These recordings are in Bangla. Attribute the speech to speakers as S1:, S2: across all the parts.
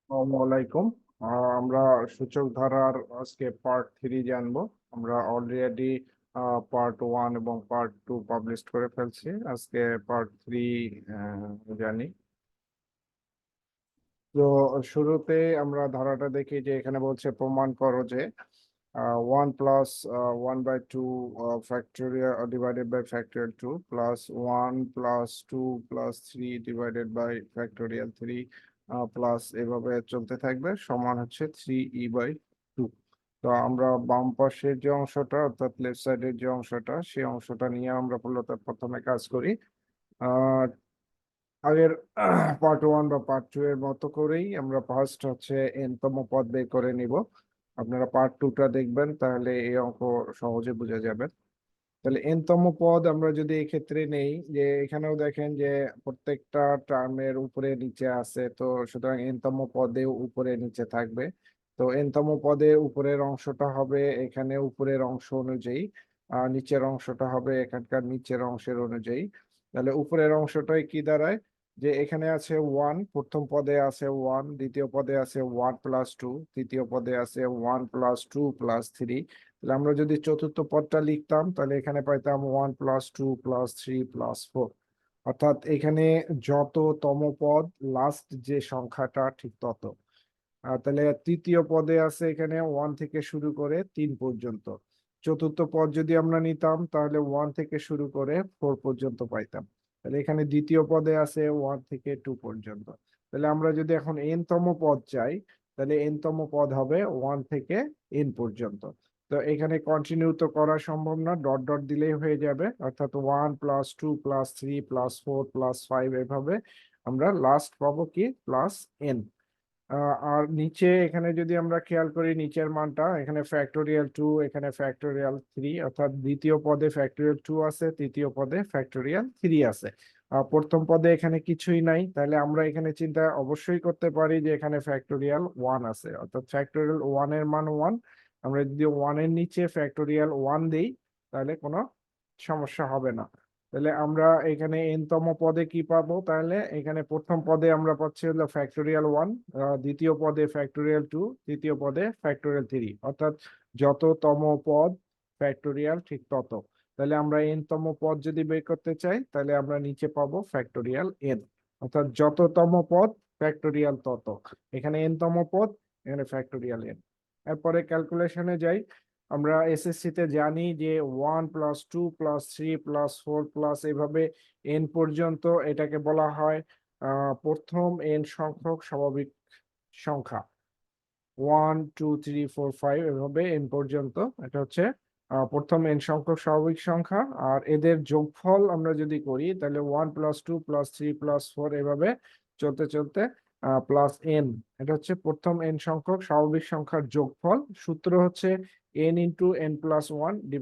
S1: আসসালামু আলাইকুম। আমরা সূচক ধারার আজকে পার্ট 3 জানবো। আমরা অলরেডি পার্ট 1 এবং পার্ট 2 পাবলিশ করে ফেলছি। আজকে পার্ট 3 জানি। তো শুরুতে আমরা ধারাটা দেখি যে এখানে বলছে প্রমাণ করো যে 1 + 1/2 factorial divided by factorial 2 +1 + 2 + 3 divided by factorial 3 plus এভাবে চলতে থাকবে, সমান হচ্ছে 3e/2। তো আমরা বাম পাশের যে অংশটা অর্থাৎ লেফট সাইডের যে অংশটা সেই অংশটা নিয়ে আমরা মূলত প্রথমে কাজ করি। আহ আগের পার্ট 1 বা পার্ট 2 এর মতো করেই আমরা ফার্স্ট হচ্ছে তম পদ বের করে নিব। আপনারা পার্ট 2টা দেখবেন, তাহলে এই অঙ্ক সহজে বোঝা যাবে। তাহলে তম পদ আমরা যদি এই ক্ষেত্রে নেই, যে এখানেও দেখেন যে প্রত্যেকটা টার্মের উপরে নিচে আছে, তো সুতরাং তম পদেও উপরে নিচে থাকবে। তো তম পদের উপরের অংশটা হবে এখানে উপরের অংশ অনুযায়ী, আর নিচের অংশটা হবে এখানকার নিচের অংশের অনুযায়ী। তাহলে উপরের অংশটাই কি দাঁড়ায়, যে এখানে আছে 1, প্রথম পদে আছে 1, দ্বিতীয় পদে আছে 1 + 2, তৃতীয় পদে আছে 1 + 2 + 3। তাহলে আমরা যদি চতুর্থ পদটা লিখতাম তাহলে এখানে পাইতাম 1 + 2 + 3 + 4। অর্থাৎ এখানে যততম পদ লাস্ট যে সংখ্যাটা ঠিক তত। তাহলে তৃতীয় পদে আছে এখানে 1 থেকে শুরু করে 3 পর্যন্ত। চতুর্থ পদ যদি আমরা নিতাম তাহলে 1 থেকে শুরু করে 4 পর্যন্ত পাইতাম। তাহলে এখানে দ্বিতীয় পদে আছে 1 থেকে 2 পর্যন্ত। তাহলে আমরা যদি এখন তম পদ চাই, তাহলে তম পদ হবে 1 থেকে পর্যন্ত। তো এখানে কন্টিনিউ তো করা সম্ভব না, ডট ডট দিলেই হয়ে যাবে, অর্থাৎ 1 + 2 + 3 + 4 + 5 এভাবে আমরা লাস্ট পাবো কি +n। আর নিচে এখানে যদি আমরা খেয়াল করি নিচের মানটা, এখানে ফ্যাক্টোরিয়াল 2, এখানে ফ্যাক্টোরিয়াল 3, অর্থাৎ দ্বিতীয় পদে ফ্যাক্টোরিয়াল 2 আছে, তৃতীয় পদে ফ্যাক্টোরিয়াল 3 আছে। প্রথম পদে এখানে কিছুই নাই, তাহলে আমরা এখানে চিন্তা অবশ্যই করতে পারি যে এখানে ফ্যাক্টোরিয়াল 1 আছে, অর্থাৎ ফ্যাক্টোরিয়াল 1 এর মান 1। আমরা যদি 1 এর নিচে ফ্যাক্টোরিয়াল 1 দিই তাহলে কোনো সমস্যা হবে না। তাহলে আমরা এখানে তম পদে কি পাবো, তাহলে এখানে প্রথম পদে আমরা পাচ্ছি হলো ফ্যাক্টোরিয়াল 1, দ্বিতীয় পদে ফ্যাক্টোরিয়াল 2, তৃতীয় পদে ফ্যাক্টোরিয়াল 3, অর্থাৎ যততম পদ ফ্যাক্টোরিয়াল ঠিক তত। তাহলে আমরা তম পদ যদি বের করতে চাই তাহলে আমরা নিচে পাবো ফ্যাক্টোরিয়াল অর্থাৎ যততম পদ ফ্যাক্টোরিয়াল তত। এখানে তম পদ, এখানে ফ্যাক্টোরিয়াল। এরপরে ক্যালকুলেশনে যাই। আমরা এসএসসি তে জানি যে 1 + 2 + 3 + 4 এইভাবে পর্যন্ত এটাকে বলা হয় প্রথম সংখ্যক স্বাভাবিক সংখ্যা। 1 2 3 4 5 এভাবে পর্যন্ত এটা হচ্ছে প্রথম সংখ্যক স্বাভাবিক সংখ্যা। আর এদের যোগফল আমরা যদি করি তাহলে 1 + 2 + 3 + 4 এভাবে চলতে চলতে +n, এটা হচ্ছে প্রথম সংখ্যক স্বাভাবিক সংখ্যার যোগফল। সূত্র হচ্ছে n × n+1 /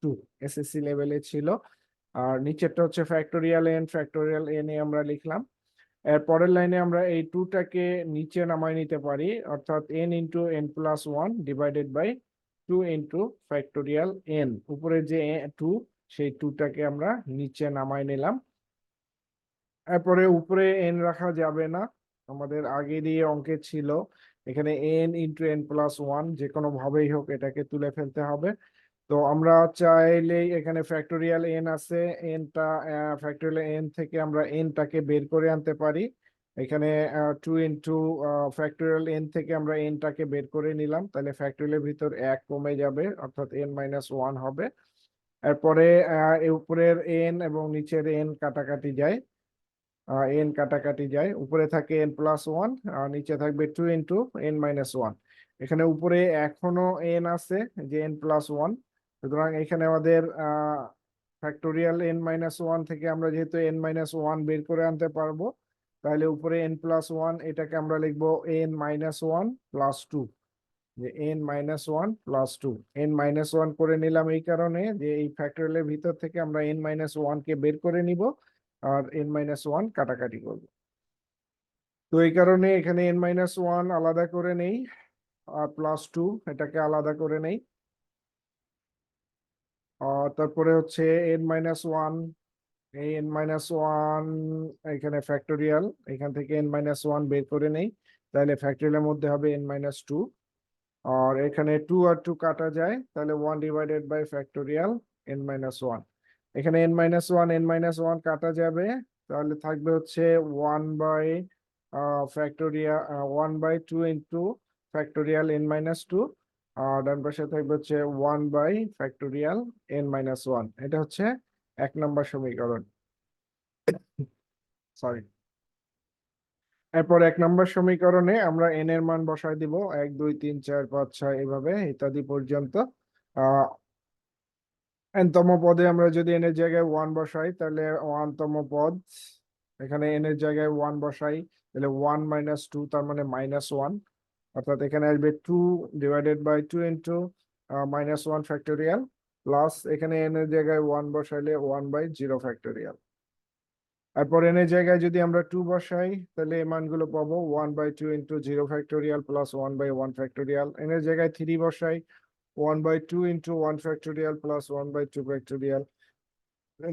S1: 2, এসএসসি লেভেলে ছিল। আর নিচেরটা হচ্ছে ফ্যাক্টোরিয়াল n এ আমরা লিখলাম। এর পরের লাইনে আমরা এই 2টাকে নিচে নামায় নিতে পারি, অর্থাৎ n × n+1 / 2 × ফ্যাক্টোরিয়াল n। উপরে যে 2 সেই 2টাকে আমরা নিচে নামায় নিলাম। এরপরে উপরে n রাখা যাবে না, আমাদের আগে দিয়ে অঙ্কে ছিল এখানে n × n+1, যে কোনো ভাবেই হোক এটাকে তুলে ফেলতে হবে। তো আমরা চাইলেই এখানে ফ্যাক্টোরিয়াল n আছে, এনটা ফ্যাক্টোরিয়াল n থেকে আমরা টাকে বের করে আনতে পারি। এখানে 2 × ফ্যাক্টোরিয়াল n থেকে আমরা টাকে বের করে নিলাম, তাহলে ফ্যাক্টোরিয়ালের ভিতর 1 কমে যাবে, অর্থাৎ n - 1 হবে। এরপরে এর উপরের n এবং নিচের n কাটাকাটি যায়, উপরে থাকে n+1 আর নিচে থাকবে 2 × n - 1। এখানে উপরে এখনো n আছে, যে n+1। সুতরাং এখানে আমাদের ফ্যাক্টোরিয়াল n - 1 থেকে আমরা যেহেতু n - 1 বের করে আনতে পারবো, তাহলে উপরে n+1 এটাকে আমরা লিখবো n - 1 + 2, যে n - 1 + 2। n - 1 করে নিলাম এই কারণে যে এই ফ্যাক্টোরিয়ালের ভিতর থেকে আমরা n - 1 কে বের করে নিব আর n - 1 কাটাকাটি করব। তো এই কারণে এখানে n - 1 আলাদা করে নেই আর +2 এটাকে আলাদা করে নেই। তারপরে হচ্ছে n - 1, এই n - 1 এখানে ফ্যাক্টোরিয়াল, এখান থেকে n - 1 বের করে নেই। তাহলে ফ্যাক্টোরিয়ালের মধ্যে হবে n-2, আর এখানে 2 আর 2 কাটা যায়, তাহলে 1 ডিভাইডেড বাই ফ্যাক্টোরিয়াল n-1। এখানে n-1 কাটা যাবে, তাহলে থাকবে হচ্ছে 1 by factorial 1/2 into factorial n-2, আর ডান পাশে থাকবে হচ্ছে 1 বাই ফ্যাক্টোরিয়াল n-1। এটা হচ্ছে 1 নম্বর সমীকরণ, সরি। এরপর 1 নম্বর সমীকরণে আমরা n এর মান বসায় দিব 1 2 3 4 5 6 এভাবে ইত্যাদি পর্যন্ত। আহ n তম পদে আমরা যদি n এর জায়গায় 1 বসাই, তাহলে 1 তম পদ, এখানে n এর জায়গায় 1 বসাই, তাহলে 1-2 তার মানে -1, অর্থাৎ এখানে আসবে 2 divided by 2 into -1 factorial, plus এখানে n এর জায়গায় 1 বসাইলে 1/0 ফ্যাক্টোরিয়াল। তারপর n এর জায়গায় যদি আমরা 2 বসাই, তাহলে এই মানগুলো পাবো 1/2 into 0 factorial plus 1/1 factorial. n এর জায়গায় 3 বসাই, 1/2 into 1 factorial plus 1/2 factorial.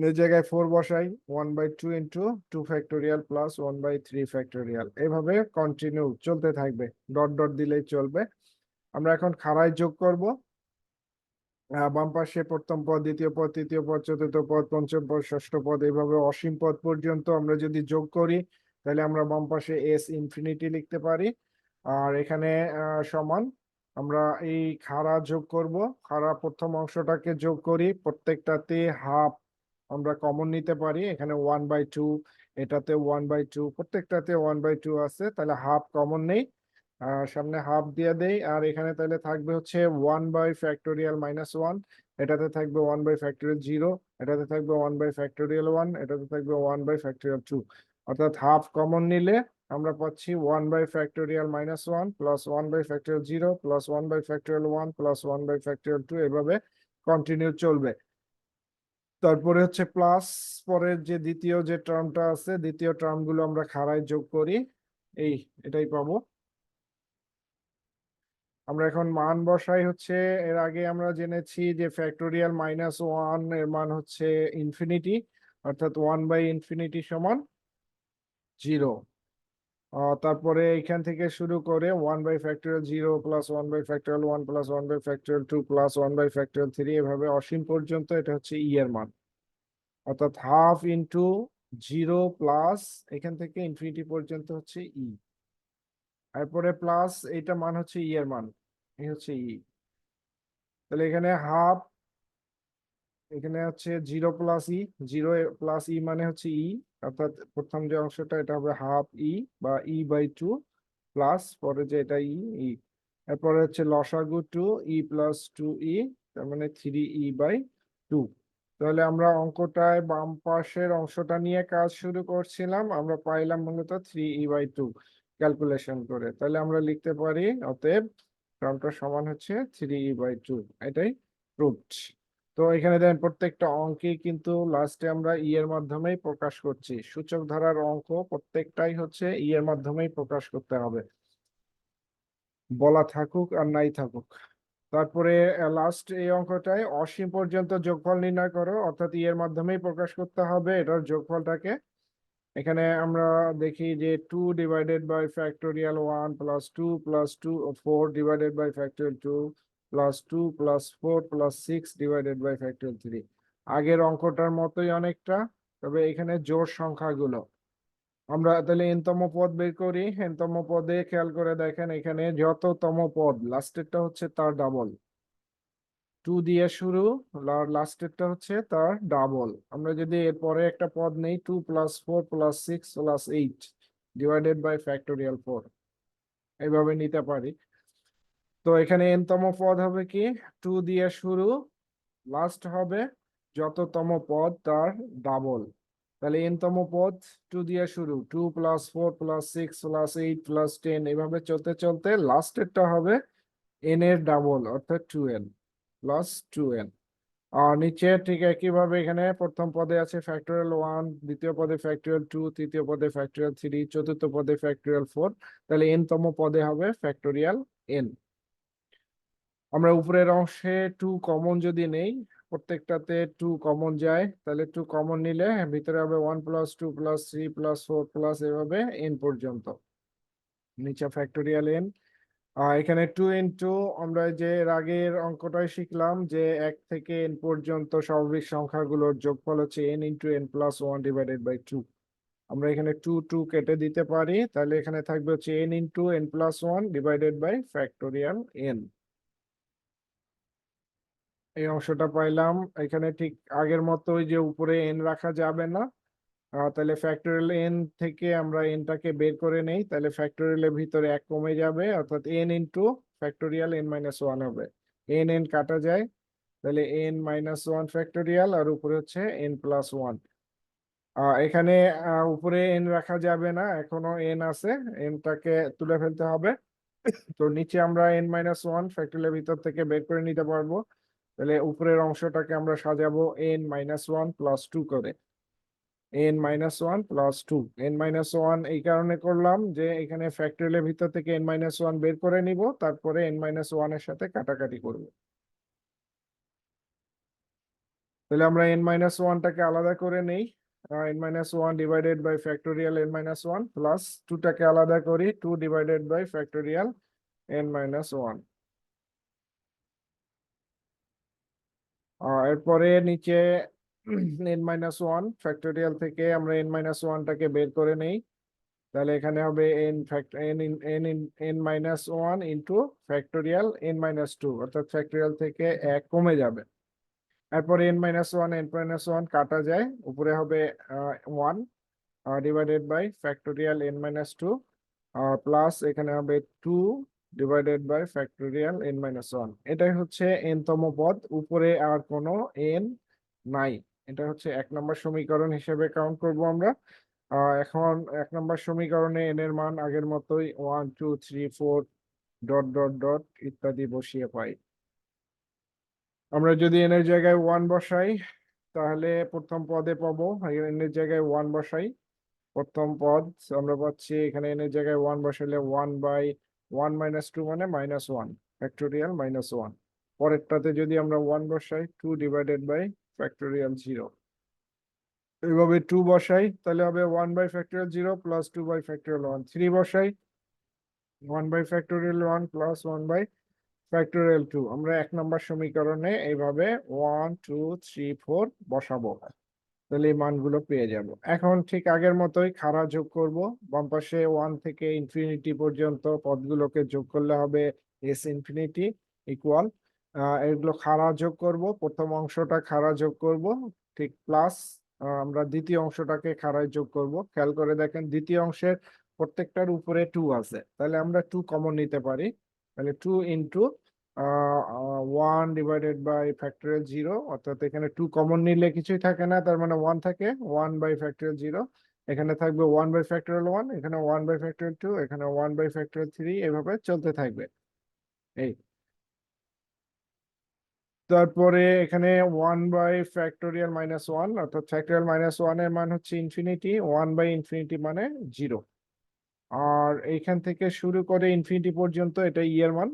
S1: n এর জায়গায় 4 বসাই, 1/2 ইন্টু 2 ফ্যাক্টোরিয়াল প্লাস 1/3 ফ্যাক্টোরিয়াল। এভাবে কন্টিনিউ চলতে থাকবে, ডট ডট দিলেই চলবে। আমরা এখন খাড়ায় যোগ করব। বাম পাশে প্রথম পদ, দ্বিতীয় পদ, তৃতীয় পদ, চতুর্থ পদ, পঞ্চম পদ, ষষ্ঠ পদ, এইভাবে অসীম পদ পর্যন্ত আমরা যদি যোগ করি, তাহলে আমরা বাম পাশে এস ইনফিনিটি লিখতে পারি। আর এখানে সমান আমরা এই খাড়া যোগ করব। খাড়া প্রথম অংশটাকে যোগ করি, প্রত্যেকটাতে হাফ আমরা কমন নিতে পারি। এখানে 1/2, এটাতে 1/2, প্রত্যেকটাতে 1/2 আছে, তাহলে হাফ কমন নেই, সামনে হাফ দিয়ে দেই। আর এখানে তাহলে থাকবে হচ্ছে 1/(-1), এটাতে থাকবে 1/(0), এটাতে থাকবে 1/(1), এটাতে থাকবে 1/(2), অর্থাৎ হাফ কমন নিলে আমরা পাচ্ছি 1/(1) প্লাস 1/(0) প্লাস 1/(1) প্লাস 1/(2), এভাবে কন্টিনিউ চলবে। তারপরে হচ্ছে প্লাস, পরের যে দ্বিতীয় যে টার্মটা আছে, দ্বিতীয় টার্ম গুলো আমরা খাড়ায় যোগ করি, এটাই পাবো। আমরা এখন মান বসাই হচ্ছে, এর আগে আমরা জেনেছি যে ফ্যাক্টোরিয়াল -1 এর মান হচ্ছে ইনফিনিটি, অর্থাৎ 1/∞ সমান 0। তারপরে এখান থেকে শুরু করে 1/(0) প্লাস 1/(1) প্লাস 1/(2) প্লাস 1/(3), এভাবে অসীম পর্যন্ত এটা হচ্ছে ই এর মান, অর্থাৎ হাফ ইন্টু 0 প্লাস এখান থেকে ইনফিনিটি পর্যন্ত হচ্ছে ই। তারপরে প্লাস এইটা মান হচ্ছে ই এর মান, এই হচ্ছে ই। তাহলে এখানে হাফ, এখানে হচ্ছে 0 প্লাস ই, 0 প্লাস ই মানে হচ্ছে ই, অর্থাৎ প্রথম যে অংশটা এটা হবে হাফ ই বা e/2 প্লাস পরে যে এটা ই। এরপরে হচ্ছে লসাগু 2 ই প্লাস 2 ই, তার মানে 3e/2। তাহলে আমরা অঙ্কটায় বাম পাশের অংশটা নিয়ে কাজ শুরু করছিলাম, আমরা পাইলাম মূলত 3e/2 ক্যালকুলেশন করে। তাহলে আমরা লিখতে পারি অতএব টার্মটা সমান হচ্ছে 3e/2, এটাই প্রুভড। তো এখানে দেখেন প্রত্যেকটা অঙ্কে কিন্তু লাস্টে আমরা ই এর মাধ্যমেই প্রকাশ করছি, সূচক ধারার অঙ্ক প্রত্যেকটাই হচ্ছে ই এর মাধ্যমেই প্রকাশ করতে হবে, বলা থাকুক আর নাই থাকুক। তারপরে লাস্ট এই অঙ্কটায় অসীম পর্যন্ত যোগফল নির্ণয় করো, অর্থাৎ ই এর মাধ্যমেই প্রকাশ করতে হবে এটার যোগফলটাকে। এখানে আমরা দেখি যে 2 divided by factorial 1 plus 2 plus 2 4 divided by factorial 2 plus 2 plus 4 plus 6 divided by factorial 3। আগের অঙ্কটার মতোই অনেকটা, তবে এখানে জোড় সংখ্যাগুলো। আমরা তাহলে এনতম পদ বের করি। এনতম পদে খেয়াল করে দেখেন, এখানে যততম পদ লাস্টেরটা হচ্ছে তার ডাবল, 2 দিয়ে শুরু, লাস্টেরটা হচ্ছে তার ডাবল। আমরা যদি এরপরে একটা পদ নেই 2 plus 4 plus 6 plus 8 divided by factorial 4, এইভাবে নিতে পারি। তো এখানে এনতম পদ হবে কি, 2 দিয়ে শুরু, লাস্ট হবে যততম পদ তার ডাবল। তাহলে এনতম পদ 2 দিয়ে শুরু, 2 প্লাস 4 প্লাস 6 প্লাস 8 প্লাস 10, এভাবে চলতে চলতে লাস্টেরটা হবে এন এর ডাবল, অর্থাৎ 2n প্লাস 2n। আর নিচে ঠিক একইভাবে এখানে প্রথম পদে আছে ফ্যাক্টোরিয়াল 1, দ্বিতীয় পদে ফ্যাক্টোরিয়াল 2, তৃতীয় পদে ফ্যাক্টোরিয়াল 3, চতুর্থ পদে ফ্যাক্টোরিয়াল 4, তাহলে n তম পদে হবে ফ্যাক্টোরিয়াল n। আমরা উপরের অংশে 2 কমন যদি নেই, প্রত্যেকটাতে 2 কমন যায়, তাহলে 2 কমন নিলে ভিতরে হবে 1 প্লাস 2 প্লাস 3 প্লাস 4 প্লাস এভাবে n পর্যন্ত। নিচে ফ্যাক্টোরিয়াল এন, এখানে 2 আমরা যে এর আগের অঙ্কটাই শিখলাম যে 1 থেকে n পর্যন্ত স্বাভাবিক সংখ্যাগুলোর যোগফল হচ্ছে n into n plus 1 divided by 2। আমরা এখানে 2 কেটে দিতে পারি, তাহলে এখানে থাকবে হচ্ছে n into n plus 1 divided by factorial n। এই অংশটা পাইলাম। এখানে ঠিক আগের মতোই যে উপরে n রাখা যাবে না, তাহলে ফ্যাক্টোরিয়াল n থেকে আমরা nটাকে বের করে নেই, তাহলে ফ্যাক্টোরিয়ালের ভিতরে 1 কমে যাবে, অর্থাৎ n into factorial n minus 1 হবে। n কাটা যায়, তাহলে n মাইনাস 1 ফ্যাক্টোরিয়াল আর উপরে হচ্ছে n প্লাস 1। এখানে উপরে n রাখা যাবে না, এখনো n আছে, nটাকে তুলে ফেলতে হবে। তো নিচে আমরা n মাইনাস 1 ফ্যাক্টোরিয়ালের ভিতর থেকে বের করে নিতে পারবো। তাহলে উপরের অংশটাকে আমরা সাজাবো n মাইনাস 1 প্লাস 2 করে। n minus 1 plus 2, n minus 1 এই কারণে করলাম যে এখানে ফ্যাক্টোরিয়ালের ভিতর থেকে n মাইনাস 1 বের করে নিব, তারপরে n মাইনাস 1 এর সাথে কাটাকাটি করব। তাহলে আমরা n মাইনাস 1টাকে আলাদা করে নেই, n minus 1 divided by factorial n minus 1 plus 2টাকে আলাদা করি, 2 divided by factorial n minus 1। এরপরে নিচে n মাইনাস 1 ফ্যাক্টোরিয়াল থেকে আমরা n মাইনাস 1টাকে বের করে নেই, তাহলে এখানে হবে n fact n minus 1 into factorial n minus 2, অর্থাৎ ফ্যাক্টোরিয়াল থেকে 1 কমে যাবে। এরপরে n মাইনাস 1 কাটা যায়, উপরে হবে 1 divided by factorial n minus 2 plus এখানে হবে 2 divided by factorial n minus 1। এটাই হচ্ছে n তম পদ, উপরে আর কোনো n নাই। এটা হচ্ছে 1 নম্বর সমীকরণ হিসেবে কাউন্ট করব আমরা। এখন 1 নম্বর সমীকরণে n এর মান আগের মতোই 1 2 3 4 ডট ডট ডট ইত্যাদি বসিয়ে পাই। আমরা যদি n এর জায়গায় 1 বসাই, তাহলে প্রথম পদে পাবো, n এর জায়গায় 1 বসাই, প্রথম পদ আমরা পাচ্ছি এখানে n এর জায়গায় 1 বসালে 1 বাই 1 মাইনাস 2 মানে মাইনাস 1 ফ্যাক্টোরিয়াল মাইনাস 1। পরেরটাতে যদি আমরা 1 বসাই, 2 ডিভাইডেড বাই ফ্যাক্টোরিয়াল 0। এইভাবে 2 বসাই, তাহলে হবে 1 by factorial 0 plus 2 by factorial 1। 3 বসাই, 1 by factorial 1 plus 1 by factorial 2। আমরা 1 নম্বর সমীকরণে এইভাবে 1 2 3 4 বসাবো, তাহলে এই মানগুলো পেয়ে যাব। এখন ঠিক আগের মতোই খাড়া যোগ করব, বাম পাশে 1 থেকে ইনফিনিটি পর্যন্ত পদগুলোকে যোগ করলে হবে s ইনফিনিটি ইকুয়াল, এগুলো খাড়া যোগ করব, প্রথম অংশটা খাড়া যোগ করব, ঠিক প্লাস আমরা দ্বিতীয় অংশটাকে খাড়ায় যোগ করব। খেয়াল করে দেখেন দ্বিতীয় অংশের প্রত্যেকটার উপরে 2 আছে, তাহলে আমরা 2 কমন নিতে পারি, তাহলে 2 ইন্টু 1 ডিভাইডেড বাই ফ্যাক্টোরিয়াল 0, অর্থাৎ এখানে 2 কমন নিলে কিছুই থাকে না, তার মানে 1 থাকে, 1 বাই ফ্যাক্টোরিয়াল 0, এখানে থাকবে 1 বাই ফ্যাক্টোরিয়াল 1, এখানে 1 বাই ফ্যাক্টোরিয়াল 2, এখানে 1 বাই ফ্যাক্টোরিয়াল 3, এভাবে চলতে থাকবে। এই তারপরে এখানে 1 বাই ফ্যাক্টোরিয়াল মাইনাস 1, অর্থাৎ ফ্যাক্টোরিয়াল মাইনাস 1 এর মান হচ্ছে ইনফিনিটি, 1 বাই ইনফিনিটি মানে 0। আর এইখান থেকে শুরু করে ইনফিনিটি পর্যন্ত এটা ই এর মান,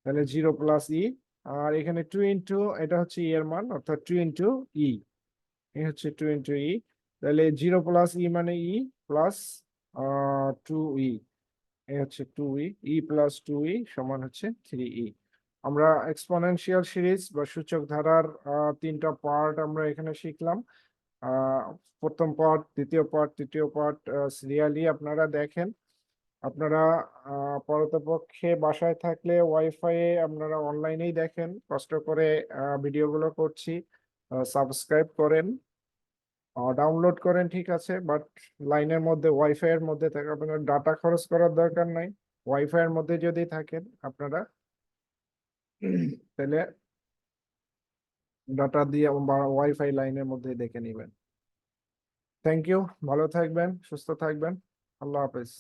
S1: তাহলে 0 প্লাস ই। আর এখানে 2 ইন্টু এটা হচ্ছে ই এর মান, অর্থাৎ 2 ইন্টু ই, এই হচ্ছে 2 ইন্টু ই, তাহলে 0 প্লাস ই মানে ই প্লাস 2ই, এই হচ্ছে 2ই, ই প্লাস 2ই সমান হচ্ছে 3ই। আমরা এক্সপোনেনশিয়াল সিরিজ বা সূচক ধারার 3টা পার্ট আমরা এখানে শিখলাম। আহ প্রথম পার্ট, দ্বিতীয় পার্ট, তৃতীয় পার্ট সিরিয়ালি আপনারা দেখেন। আপনারা পারতপক্ষে বাসায় থাকলে ওয়াইফাই আপনারা অনলাইনেই দেখেন, কষ্ট করে ভিডিওগুলো করছি, সাবস্ক্রাইব করেন, ডাউনলোড করেন, ঠিক আছে, বাট লাইনের মধ্যে ওয়াইফাই এর মধ্যে থাকে, আপনার ডাটা খরচ করার দরকার নাই। ওয়াইফাই এর মধ্যে যদি থাকেন আপনারা তাহলে ডাটা দিয়ে বা ওয়াইফাই লাইনের মধ্যে দেখে নেবেন। থ্যাংক ইউ, ভালো থাকবেন, সুস্থ থাকবেন, আল্লাহ হাফেজ।